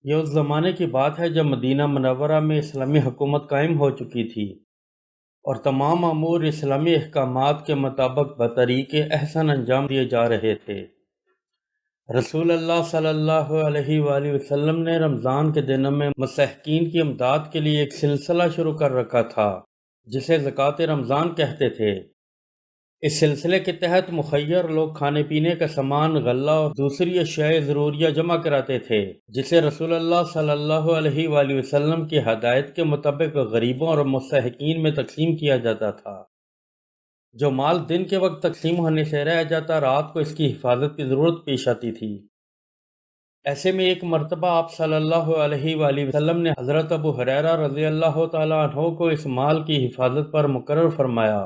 یہ اس زمانے کی بات ہے جب مدینہ منورہ میں اسلامی حکومت قائم ہو چکی تھی اور تمام امور اسلامی احکامات کے مطابق بطریق احسن انجام دیے جا رہے تھے۔ رسول اللہ صلی اللہ علیہ وآلہ وسلم نے رمضان کے دنوں میں مستحقین کی امداد کے لیے ایک سلسلہ شروع کر رکھا تھا جسے زکوٰۃ رمضان کہتے تھے۔ اس سلسلے کے تحت مخیر لوگ کھانے پینے کا سامان، غلہ اور دوسری اشیاء ضروریہ جمع کراتے تھے جسے رسول اللہ صلی اللہ علیہ وآلہ وسلم کی ہدایت کے مطابق غریبوں اور مستحقین میں تقسیم کیا جاتا تھا۔ جو مال دن کے وقت تقسیم ہونے سے رہ جاتا، رات کو اس کی حفاظت کی ضرورت پیش آتی تھی۔ ایسے میں ایک مرتبہ آپ صلی اللہ علیہ وآلہ وسلم نے حضرت ابو ہریرہ رضی اللہ تعالیٰ عنہ کو اس مال کی حفاظت پر مقرر فرمایا۔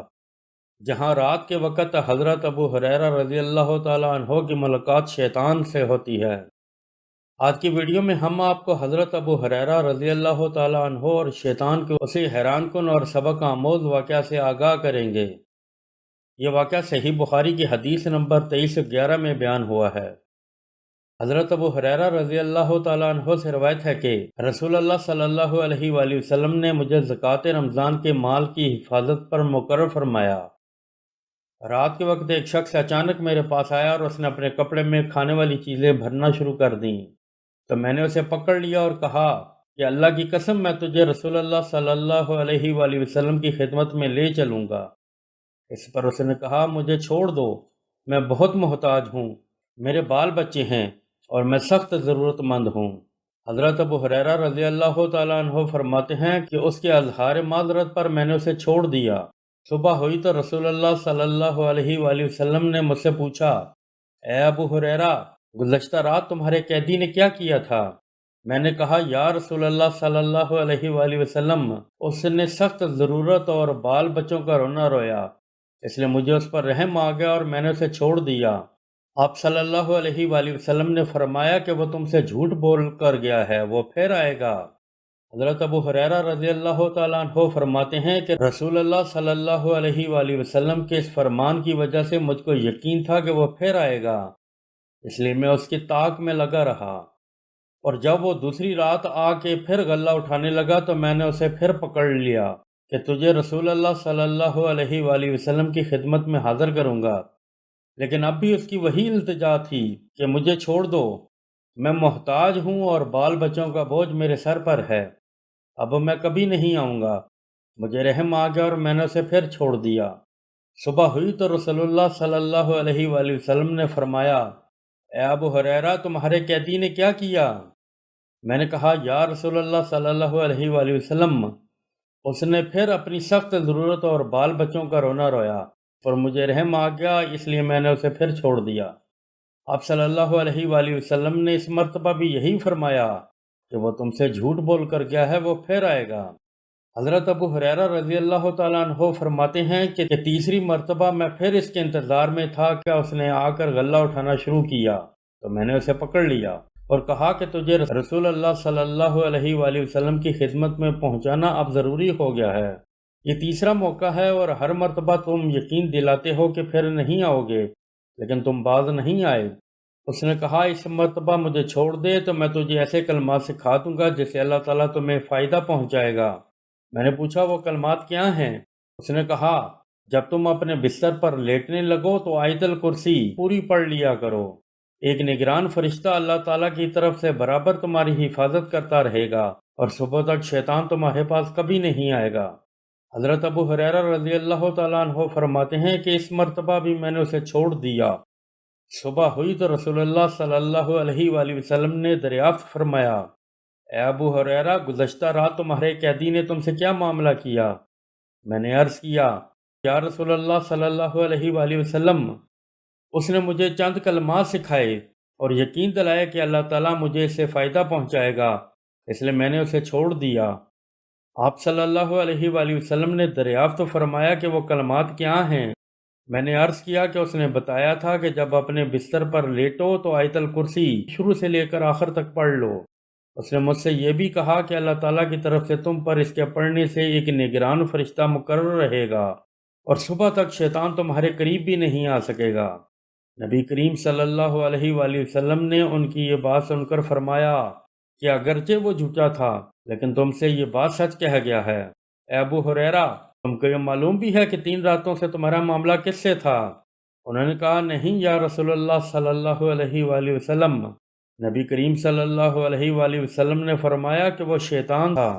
جہاں رات کے وقت حضرت ابو ہریرہ رضی اللہ تعالیٰ عنہ کی ملاقات شیطان سے ہوتی ہے۔ آج کی ویڈیو میں ہم آپ کو حضرت ابو ہریرہ رضی اللہ تعالیٰ عنہ اور شیطان کے اسی حیران کن اور سبق آموز واقعہ سے آگاہ کریں گے۔ یہ واقعہ صحیح بخاری کی حدیث نمبر 2311 میں بیان ہوا ہے۔ حضرت ابو ہریرہ رضی اللہ تعالیٰ عنہ سے روایت ہے کہ رسول اللہ صلی اللہ علیہ وآلہ وسلم نے مجھے زکوٰۃ رمضان کے مال کی حفاظت پر مقرر فرمایا۔ رات کے وقت ایک شخص اچانک میرے پاس آیا اور اس نے اپنے کپڑے میں کھانے والی چیزیں بھرنا شروع کر دیں، تو میں نے اسے پکڑ لیا اور کہا کہ اللہ کی قسم میں تجھے رسول اللہ صلی اللہ علیہ وآلہ وسلم کی خدمت میں لے چلوں گا۔ اس پر اس نے کہا، مجھے چھوڑ دو، میں بہت محتاج ہوں، میرے بال بچے ہیں اور میں سخت ضرورت مند ہوں۔ حضرت ابو ہریرہ رضی اللہ تعالیٰ عنہ فرماتے ہیں کہ اس کے اظہار معذرت پر میں نے اسے چھوڑ دیا۔ صبح ہوئی تو رسول اللہ صلی اللہ علیہ وآلہ وسلم نے مجھ سے پوچھا، اے ابو ہریرہ، گزشتہ رات تمہارے قیدی نے کیا کیا تھا؟ میں نے کہا، یا رسول اللہ صلی اللہ علیہ وآلہ وسلم، اس نے سخت ضرورت اور بال بچوں کا رونا رویا، اس لیے مجھے اس پر رحم آ گیا اور میں نے اسے چھوڑ دیا۔ آپ صلی اللہ علیہ وآلہ وسلم نے فرمایا کہ وہ تم سے جھوٹ بول کر گیا ہے، وہ پھر آئے گا۔ حضرت ابو ہریرہ رضی اللہ تعالیٰ عنہ فرماتے ہیں کہ رسول اللہ صلی اللہ علیہ وآلہ وسلم کے اس فرمان کی وجہ سے مجھ کو یقین تھا کہ وہ پھر آئے گا، اس لیے میں اس کی طاق میں لگا رہا، اور جب وہ دوسری رات آ کے پھر غلہ اٹھانے لگا تو میں نے اسے پھر پکڑ لیا کہ تجھے رسول اللہ صلی اللہ علیہ وآلہ وسلم کی خدمت میں حاضر کروں گا، لیکن اب بھی اس کی وہی التجا تھی کہ مجھے چھوڑ دو، میں محتاج ہوں اور بال بچوں کا بوجھ میرے سر پر ہے، اب میں کبھی نہیں آؤں گا۔ مجھے رحم آ گیا اور میں نے اسے پھر چھوڑ دیا۔ صبح ہوئی تو رسول اللہ صلی اللہ علیہ وآلہ وسلم نے فرمایا، اے ابو ہریرہ، تمہارے قیدی نے کیا کیا؟ میں نے کہا، یا رسول اللہ صلی اللہ علیہ وآلہ وسلم، اس نے پھر اپنی سخت ضرورت اور بال بچوں کا رونا رویا اور مجھے رحم آ گیا، اس لیے میں نے اسے پھر چھوڑ دیا۔ آپ صلی اللہ علیہ وآلہ وسلم نے اس مرتبہ بھی یہی فرمایا کہ وہ تم سے جھوٹ بول کر گیا ہے، وہ پھر آئے گا۔ حضرت ابو ہریرہ رضی اللہ تعالیٰ عنہ فرماتے ہیں کہ تیسری مرتبہ میں پھر اس کے انتظار میں تھا کہ اس نے آ کر غلہ اٹھانا شروع کیا، تو میں نے اسے پکڑ لیا اور کہا کہ تجھے رسول اللہ صلی اللہ علیہ وآلہ وسلم کی خدمت میں پہنچانا اب ضروری ہو گیا ہے۔ یہ تیسرا موقع ہے اور ہر مرتبہ تم یقین دلاتے ہو کہ پھر نہیں آؤ گے، لیکن تم باز نہیں آئے۔ اس نے کہا، اس مرتبہ مجھے چھوڑ دے تو میں تجھے ایسے کلمات سکھا دوں گا جس سے اللہ تعالیٰ تمہیں فائدہ پہنچائے گا۔ میں نے پوچھا، وہ کلمات کیا ہیں؟ اس نے کہا، جب تم اپنے بستر پر لیٹنے لگو تو آیت الکرسی پوری پڑھ لیا کرو، ایک نگران فرشتہ اللہ تعالیٰ کی طرف سے برابر تمہاری حفاظت کرتا رہے گا اور صبح تک شیطان تمہارے پاس کبھی نہیں آئے گا۔ حضرت ابو ہریرہ رضی اللہ تعالیٰ عنہ فرماتے ہیں کہ اس مرتبہ بھی میں نے اسے چھوڑ دیا۔ صبح ہوئی تو رسول اللہ صلی اللہ علیہ وآلہ وسلم نے دریافت فرمایا، اے ابو ہریرہ، گزشتہ رات تمہارے قیدی نے تم سے کیا معاملہ کیا؟ میں نے عرض کیا، یا رسول اللہ صلی اللہ علیہ وآلہ وسلم، اس نے مجھے چند کلمات سکھائے اور یقین دلایا کہ اللہ تعالیٰ مجھے اس سے فائدہ پہنچائے گا، اس لیے میں نے اسے چھوڑ دیا۔ آپ صلی اللہ علیہ وآلہ وسلم نے دریافت فرمایا کہ وہ کلمات کیا ہیں؟ میں نے عرض کیا کہ اس نے بتایا تھا کہ جب اپنے بستر پر لیٹو تو آیت الکرسی شروع سے لے کر آخر تک پڑھ لو۔ اس نے مجھ سے یہ بھی کہا کہ اللہ تعالیٰ کی طرف سے تم پر اس کے پڑھنے سے ایک نگران فرشتہ مقرر رہے گا اور صبح تک شیطان تمہارے قریب بھی نہیں آ سکے گا۔ نبی کریم صلی اللہ علیہ وآلہ وسلم نے ان کی یہ بات سن کر فرمایا، کہ اگرچہ وہ جھوٹا تھا لیکن تم سے یہ بات سچ کہہ گیا ہے۔ اے ابو ہریرہ، تم کو یہ معلوم بھی ہے کہ 3 راتوں سے تمہارا معاملہ کس سے تھا؟ انہوں نے کہا، نہیں یا رسول اللہ صلی اللہ علیہ وآلہ وسلم، نبی کریم صلی اللہ علیہ وآلہ وسلم نے فرمایا کہ وہ شیطان تھا۔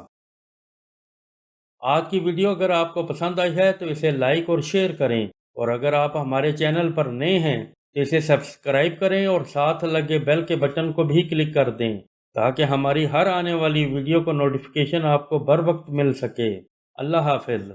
آج کی ویڈیو اگر آپ کو پسند آئی ہے تو اسے لائک اور شیئر کریں، اور اگر آپ ہمارے چینل پر نئے ہیں تو اسے سبسکرائب کریں اور ساتھ لگے بیل کے بٹن کو بھی کلک کر دیں تاکہ ہماری ہر آنے والی ویڈیو کو نوٹیفیکیشن آپ کو بر وقت مل سکے۔ اللہ حافظ۔